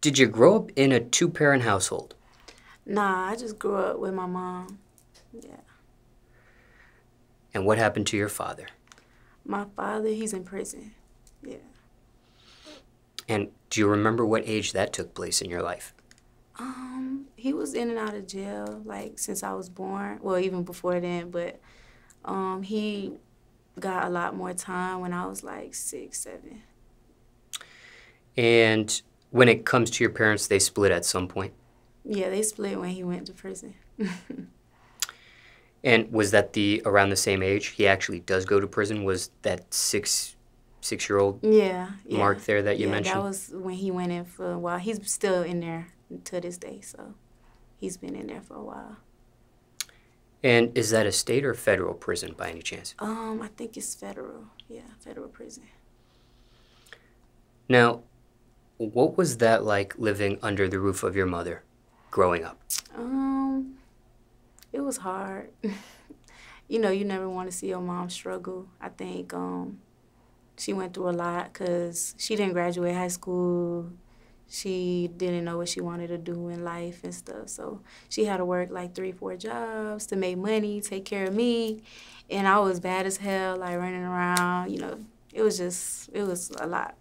Did you grow up in a two-parent household? Nah, I just grew up with my mom. Yeah. And what happened to your father? My father, he's in prison. Yeah. And do you remember what age that took place in your life? He was in and out of jail like since I was born. Well, even before then, but he got a lot more time when I was like 6, 7. And when it comes to your parents, they split at some point. Yeah, they split when he went to prison. And was that the around the same age? He actually does go to prison. Was that six-year-old Yeah, yeah. mark there that you Yeah, that mentioned? was when he went in for a while. He's still in there to this day, so he's been in there for a while. And is that a state or federal prison by any chance? I think it's federal. Yeah, federal prison. Now, what was that like living under the roof of your mother growing up? Um, it was hard. You know, you never want to see your mom struggle. I think she went through a lot because she didn't graduate high school. She didn't know what she wanted to do in life and stuff. So she had to work like 3, 4 jobs to make money, take care of me. And I was bad as hell, like running around, it was a lot.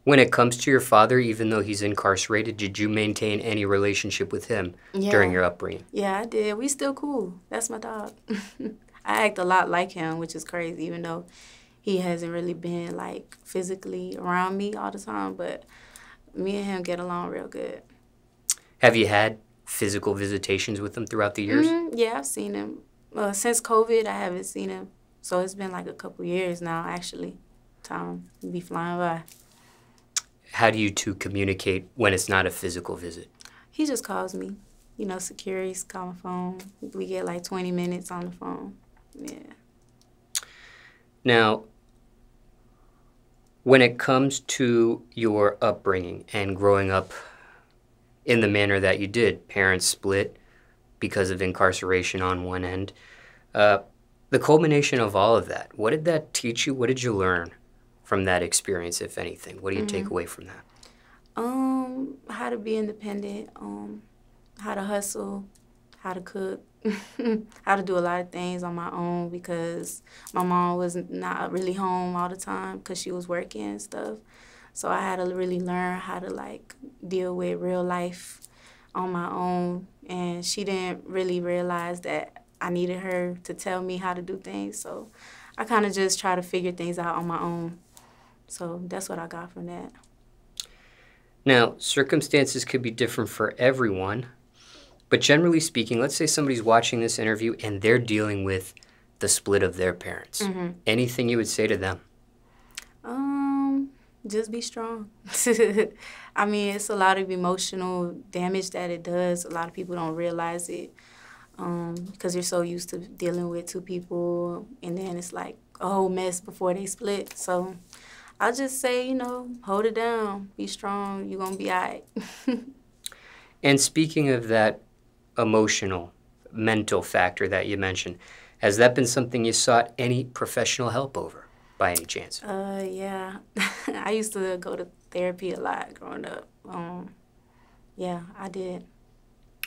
When it comes to your father, even though he's incarcerated, did you maintain any relationship with him during Yeah, your upbringing? yeah, I did. We still cool. That's my dog. I act a lot like him, which is crazy, even though he hasn't really been like physically around me all the time. But me and him get along real good. Have you had physical visitations with him throughout the years? Yeah, I've seen him. Since COVID, I haven't seen him. So it's been like a couple years now, actually. Time be flying by. How do you two communicate when it's not a physical visit? He just calls me. Security's call my phone. We get like 20 minutes on the phone. Yeah. Now, when it comes to your upbringing and growing up in the manner that you did, parents split because of incarceration on one end, uh, the culmination of all of that, what did that teach you? What did you learn from that experience, if anything? What do you take away from that? How to be independent, how to hustle, how to cook, how to do a lot of things on my own because my mom was not really home all the time because she was working and stuff. So I had to really learn how to like deal with real life on my own, and she didn't really realize that I needed her to tell me how to do things. So I kind of just try to figure things out on my own. So that's what I got from that. Now, circumstances could be different for everyone, but generally speaking, let's say somebody's watching this interview and they're dealing with the split of their parents. Anything you would say to them? Just be strong. I mean, it's a lot of emotional damage that it does. A lot of people don't realize it because you're so used to dealing with two people, and then it's like a whole mess before they split. So I'll just say, hold it down, be strong, you're going to be all right. And speaking of that emotional, mental factor that you mentioned, has that been something you sought any professional help over by any chance? Yeah. I used to go to therapy a lot growing up. Yeah, I did.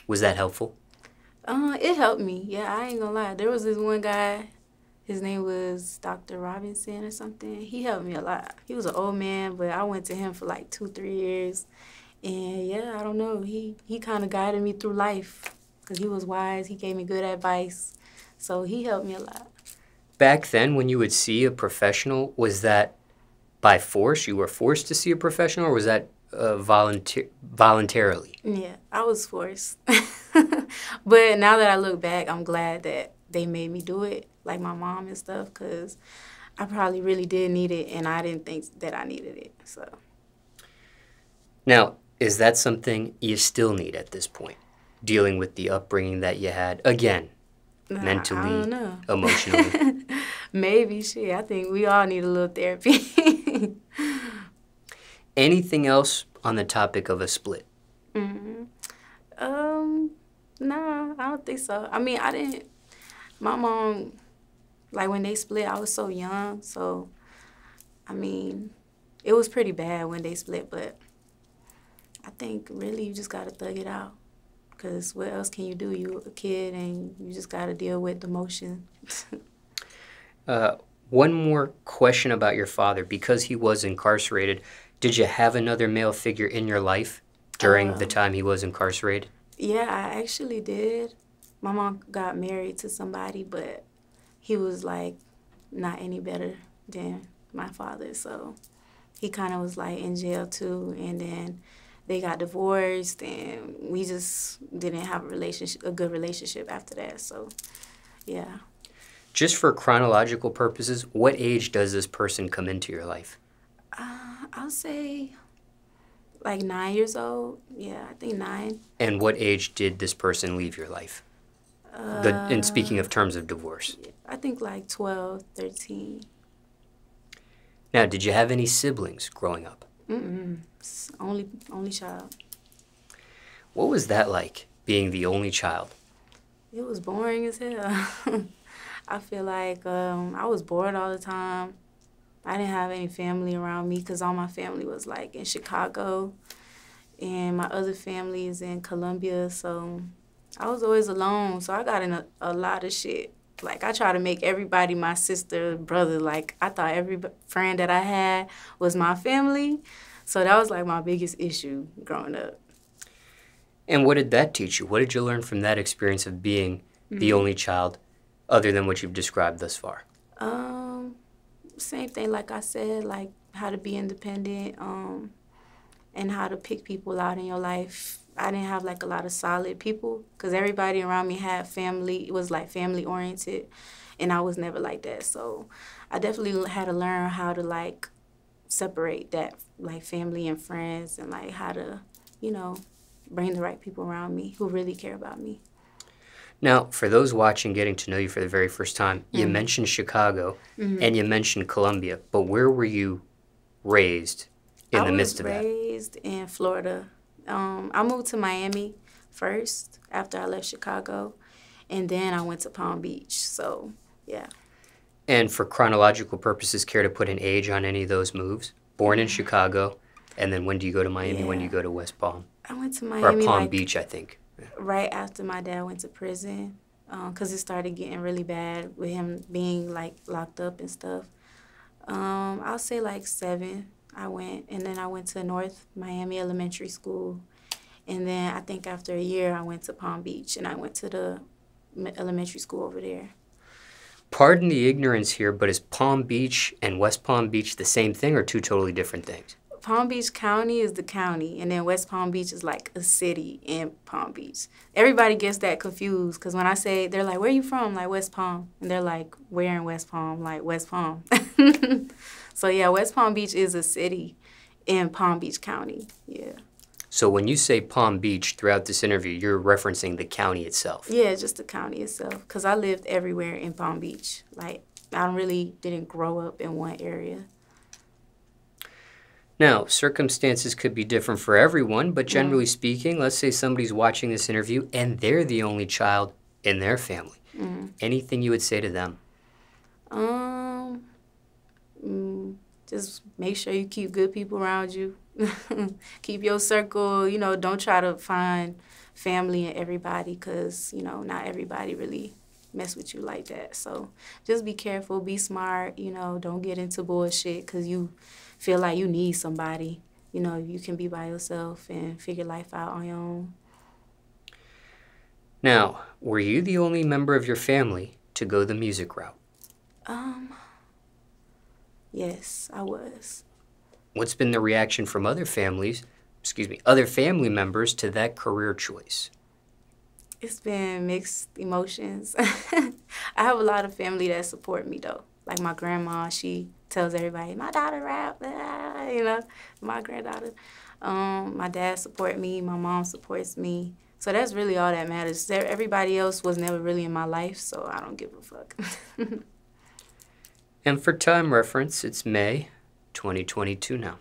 Was that helpful? It helped me. Yeah, I ain't gonna lie. There was this one guy, his name was Dr. Robinson or something. He helped me a lot. He was an old man, but I went to him for like 2, 3 years. And yeah, I don't know. He kind of guided me through life because he was wise. He gave me good advice. So he helped me a lot. Back then, when you would see a professional, was that by force? You were forced to see a professional, or was that voluntarily? Yeah, I was forced. But now that I look back, I'm glad that they made me do it, like my mom and stuff, because I probably really did need it, and I didn't think that I needed it. So Now, is that something you still need at this point? Dealing with the upbringing that you had, again, nah, I mentally, don't know. emotionally. Maybe, shit. I think we all need a little therapy. Anything else on the topic of a split? hmm Nah, I don't think so. I mean, I didn't. My mom, like when they split, I was so young. So, I mean, it was pretty bad when they split, but I think really you just gotta thug it out. Because what else can you do? You a kid and you just gotta deal with the motion. Uh, One more question about your father. Because he was incarcerated, did you have another male figure in your life during the Um, time he was incarcerated? yeah, I actually did. My mom got married to somebody, but he was like not any better than my father. So he kind of was like in jail too. And then they got divorced and we just didn't have a good relationship after that. So yeah. Just for chronological purposes, what age does this person come into your life? I'll say like 9 years old. Yeah, I think 9. And what age did this person leave your life? And speaking of terms of divorce. I think like 12, 13. Now, did you have any siblings growing up? Only child. What was that like, being the only child? It was boring as hell. I feel like I was bored all the time. I didn't have any family around me because all my family was like in Chicago and my other family is in Columbia. So I was always alone. So I got in a lot of shit. Like I try to make everybody my sister, brother. Like I thought every friend that I had was my family. So that was like my biggest issue growing up. And what did that teach you? What did you learn from that experience of being the only child, other than what you've described thus far? Um, Same thing like I said, like how to be independent, and how to pick people out in your life. I didn't have like a lot of solid people because everybody around me had family. It was like family oriented, and I was never like that. So I definitely had to learn how to like separate that, like family and friends, and like how to, you know, bring the right people around me who really care about me. Now, for those watching, getting to know you for the very first time, you mentioned Chicago and you mentioned Columbia, but where were you raised in the midst of that? I was raised in Florida. I moved to Miami first after I left Chicago, and then I went to Palm Beach. So, yeah. And for chronological purposes, care to put an age on any of those moves? Born in Chicago, and then when do you go to Miami? When do you go to West Palm? I went to Or Miami Palm like Beach, I think. right after my dad went to prison, because it started getting really bad with him being like locked up and stuff. I'll say like 7. I went, and then I went to North Miami Elementary School, and then I think after a year I went to Palm Beach, and I went to the elementary school over there. Pardon the ignorance here, but is Palm Beach and West Palm Beach the same thing or two totally different things? Palm Beach County is the county, and then West Palm Beach is like a city in Palm Beach. Everybody gets that confused because when I say, they're like, where you from? I'm like, West Palm. And they're like, where in West Palm? I'm like, West Palm. So, yeah, West Palm Beach is a city in Palm Beach County, yeah. So when you say Palm Beach throughout this interview, you're referencing the county itself. Yeah, just the county itself because I lived everywhere in Palm Beach. Like, I really didn't grow up in one area. Now, circumstances could be different for everyone, but generally speaking, let's say somebody's watching this interview and they're the only child in their family. Anything you would say to them? Just make sure you keep good people around you. Keep your circle, you know, don't try to find family in everybody because, you know, not everybody really mess with you like that. So just be careful, be smart, you know, don't get into bullshit because you feel like you need somebody. You know, you can be by yourself and figure life out on your own. Now, were you the only member of your family to go the music route? Yes, I was. What's been the reaction from other family members to that career choice? It's been mixed emotions. I have a lot of family that support me, though. Like my grandma, she tells everybody, my daughter rap, you know, my granddaughter. My dad support me, my mom supports me. So that's really all that matters. Everybody else was never really in my life, so I don't give a fuck. And for time reference, it's May 2022 now.